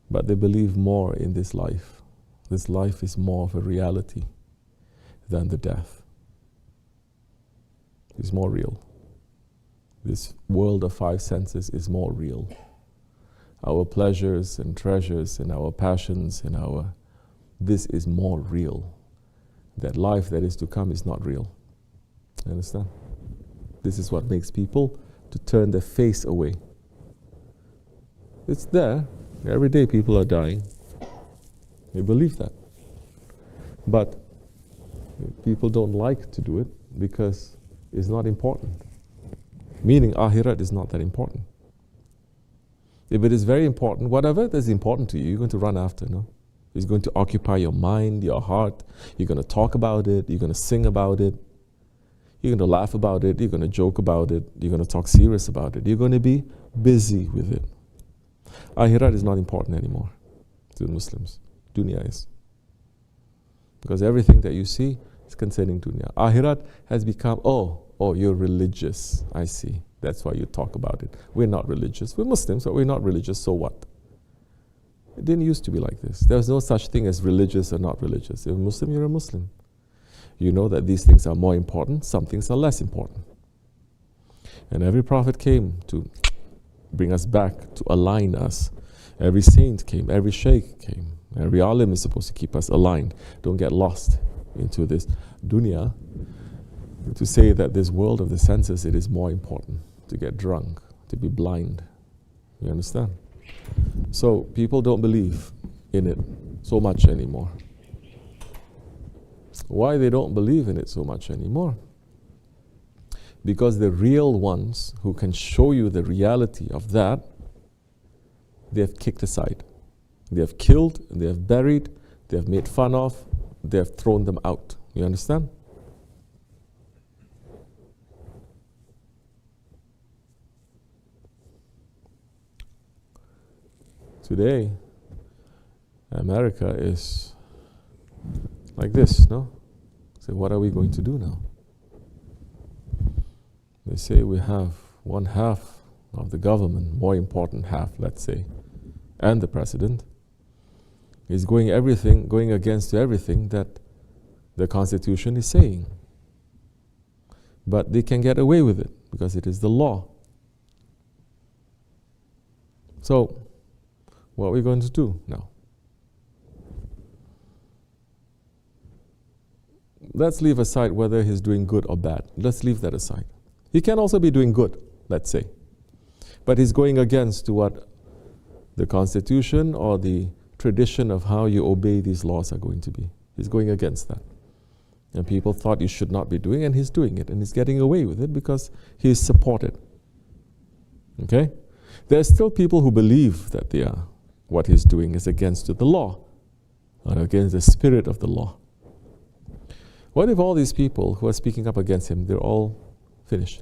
But they believe more in this life. This life is more of a reality than the death. It's more real. This world of five senses is more real. Our pleasures and treasures and our passions and this is more real. That life that is to come is not real. You understand? This is what makes people to turn their face away. It's there. Every day people are dying. They believe that. But people don't like to do it because it's not important. Meaning Akhirat is not that important. If it is very important, whatever that is important to you, you're going to run after, no? It's going to occupy your mind, your heart. You're going to talk about it. You're going to sing about it. You're going to laugh about it. You're going to joke about it. You're going to talk serious about it. You're going to be busy with it. Akhirat is not important anymore to the Muslims. Dunya is. Because everything that you see is concerning dunya. Akhirat has become, oh, you're religious. I see. That's why you talk about it. We're not religious. We're Muslims, but we're not religious, so what? It didn't used to be like this. There was no such thing as religious or not religious. If you're a Muslim, you're a Muslim. You know that these things are more important, some things are less important. And every prophet came to bring us back, to align us. Every saint came, every Shaykh came. Every alim is supposed to keep us aligned. Don't get lost into this dunya. To say that this world of the senses, it is more important. To get drunk, to be blind. You understand? So people don't believe in it so much anymore. Why they don't believe in it so much anymore? Because the real ones who can show you the reality of that, they have kicked aside. They have killed, they have buried, they have made fun of, they have thrown them out. You understand? Today, America is like this, no? So what are we going to do now? They say we have one half of the government, more important half, let's say, and the president, is going against everything that the Constitution is saying. But they can get away with it because it is the law. So, what are we going to do now? Let's leave aside whether he's doing good or bad. Let's leave that aside. He can also be doing good, let's say. But he's going against what the Constitution or the tradition of how you obey these laws are going to be. He's going against that. And people thought you should not be doing, and he's doing it. And he's getting away with it because he's supported. Okay? There are still people who believe that what he's doing is against the law or against the spirit of the law. What if all these people who are speaking up against him, they're all finished?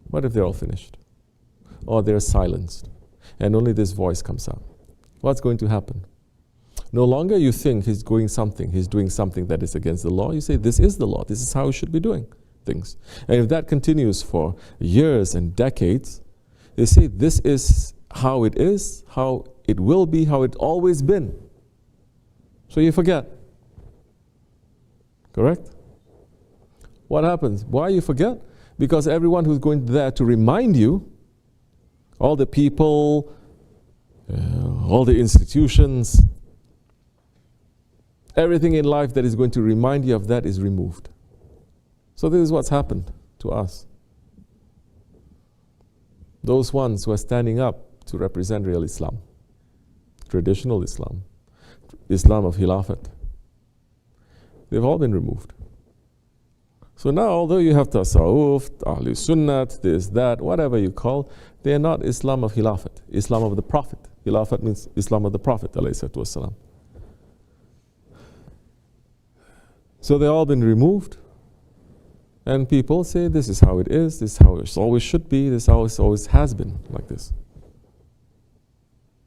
What if they're all finished? Or they're silenced and only this voice comes out? What's going to happen? No longer you think he's doing something that is against the law. You say, this is the law. This is how we should be doing things. And if that continues for years and decades, they say this is how it is, how it will be, how it's always been. So you forget. Correct? What happens? Why you forget? Because everyone who's going there to remind you, all the people, all the institutions, everything in life that is going to remind you of that is removed. So this is what's happened to us. Those ones who are standing up to represent real Islam, traditional Islam, Islam of Khilafat, they've all been removed. So now, although you have Tasawwuf, Ahlul Sunnat, this, that, whatever you call, they are not Islam of Khilafat, Islam of the Prophet. Khilafat means Islam of the Prophet, ﷺ. So they've all been removed, and people say this is how it is, this is how it always should be, this is how it always has been, like this.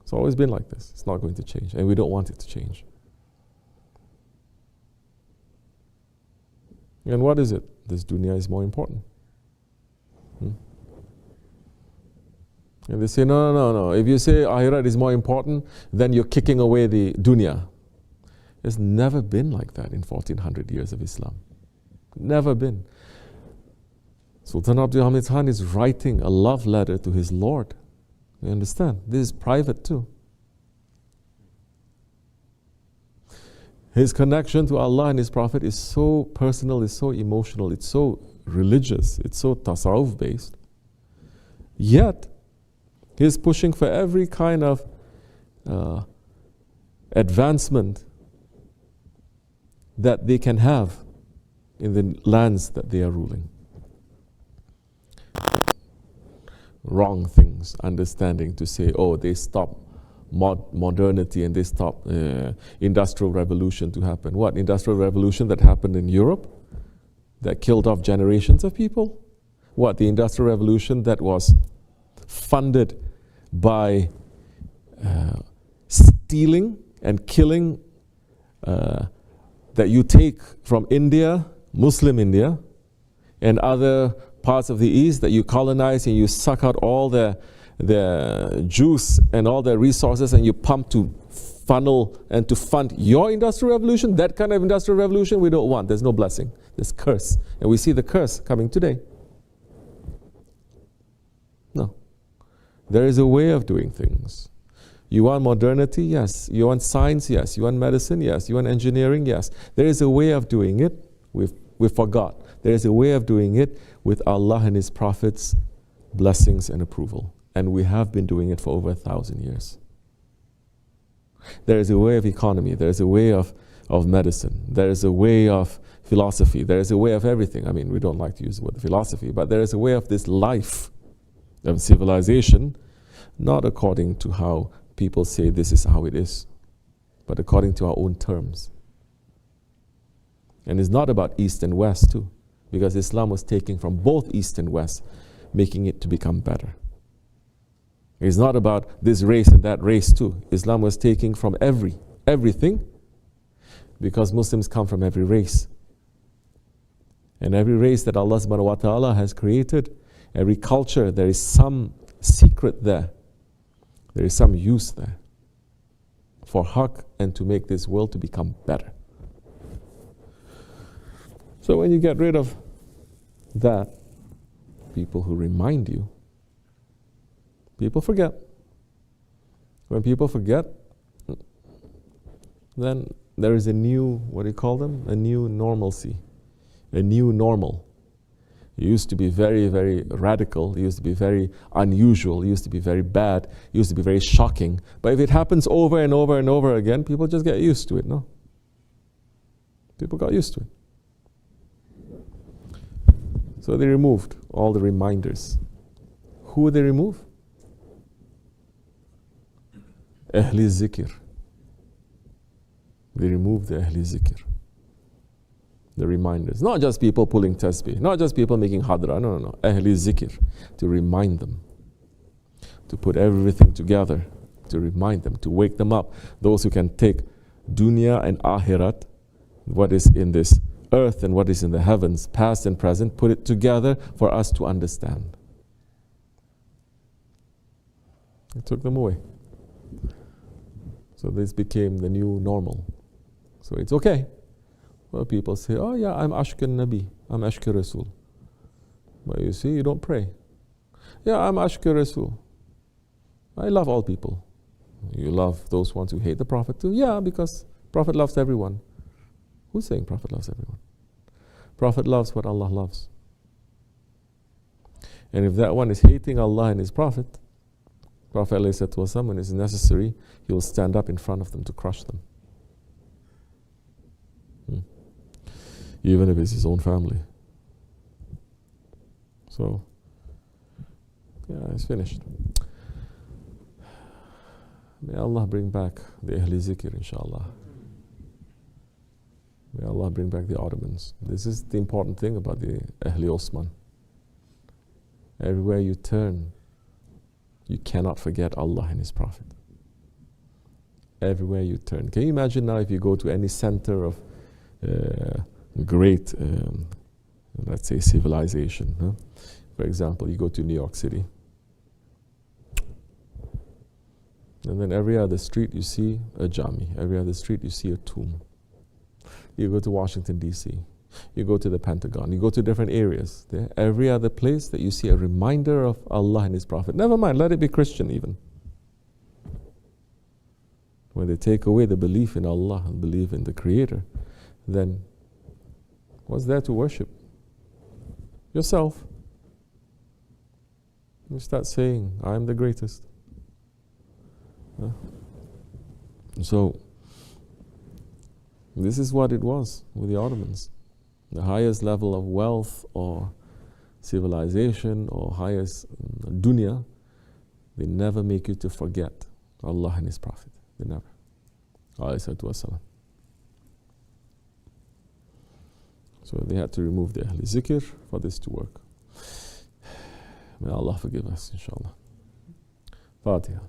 It's always been like this. It's not going to change, and we don't want it to change. And what is it? This dunya is more important. And they say, no. If you say Akhirat is more important, then you're kicking away the dunya. It's never been like that in 1400 years of Islam. Never been. Sultan Abdul Hamid Khan is writing a love letter to his Lord. You understand? This is private too. His connection to Allah and His Prophet is so personal, it's so emotional, it's so religious, it's so tasawwuf based. Yet, he's pushing for every kind of advancement that they can have in the lands that they are ruling. Wrong things, understanding to say, oh, they stop modernity and they stop industrial revolution to happen. What? Industrial revolution that happened in Europe that killed off generations of people? What? The industrial revolution that was funded by stealing and killing that you take from India, Muslim India, and other parts of the East that you colonize and you suck out all the juice and all the resources and you pump to funnel and to fund your industrial revolution. That kind of industrial revolution we don't want. There's no blessing. There's curse. And we see the curse coming today. No. There is a way of doing things. You want modernity? Yes. You want science? Yes. You want medicine? Yes. You want engineering? Yes. There is a way of doing it. We forgot. There is a way of doing it with Allah and His Prophet's blessings and approval. And we have been doing it for over 1,000 years. There is a way of economy. There is a way of medicine. There is a way of philosophy. There is a way of everything. I mean, we don't like to use the word philosophy, but there is a way of this life of civilization, not according to how people say this is how it is, but according to our own terms. And it's not about East and West too, because Islam was taking from both East and West, making it to become better. It's not about this race and that race too. Islam was taking from everything, because Muslims come from every race. And every race that Allah subhanahu wa ta'ala has created, every culture, there is some secret there. There is some use there for haqq and to make this world to become better. So when you get rid of that, people who remind you, people forget. When people forget, then there is a new, what do you call them? A new normalcy, a new normal. It used to be very, very radical. It used to be very unusual. It used to be very bad. It used to be very shocking. But if it happens over and over and over again, people just get used to it, no? People got used to it. So they removed all the reminders. Who would they remove? Ahli Zikr. They removed the Ahli Zikr. The reminders. Not just people pulling tasbih, not just people making hadra, no. Ahli Zikr, to remind them, to put everything together, to remind them, to wake them up. Those who can take dunya and akhirat, what is in this earth and what is in the heavens, past and present, put it together for us to understand. It took them away. So this became the new normal. So it's okay. Well, people say, oh yeah, I'm Ashkan Nabi, I'm Ashkan Rasul. But you see, you don't pray. Yeah, I'm Ashkan Rasul. I love all people. You love those ones who hate the Prophet too? Yeah, because Prophet loves everyone. Who's saying Prophet loves everyone? Prophet loves what Allah loves. And if that one is hating Allah and His Prophet, Prophet ﷺ, when it's necessary, he will stand up in front of them to crush them. Even if it's his own family. So, yeah, it's finished. May Allah bring back the Ahli Zikr, inshallah. May Allah bring back the Ottomans. This is the important thing about the Ahli Osman. Everywhere you turn, you cannot forget Allah and His Prophet. Everywhere you turn. Can you imagine now if you go to any center of great, let's say, civilization? Huh? For example, you go to New York City, And then every other street you see a jami. Every other street you see a tomb. You go to Washington, D.C. You go to the Pentagon. You go to different areas. There, every other place that you see a reminder of Allah and His Prophet. Never mind, let it be Christian even. When they take away the belief in Allah and belief in the Creator, then what's there to worship? Yourself. You start saying, I am the greatest. So, this is what it was with the Ottomans. The highest level of wealth or civilization or highest dunya, they never make you to forget Allah and His Prophet. They never. Alayhi. So they had to remove the Ahl Zikr for this to work. May Allah forgive us, inshallah. Fatiha.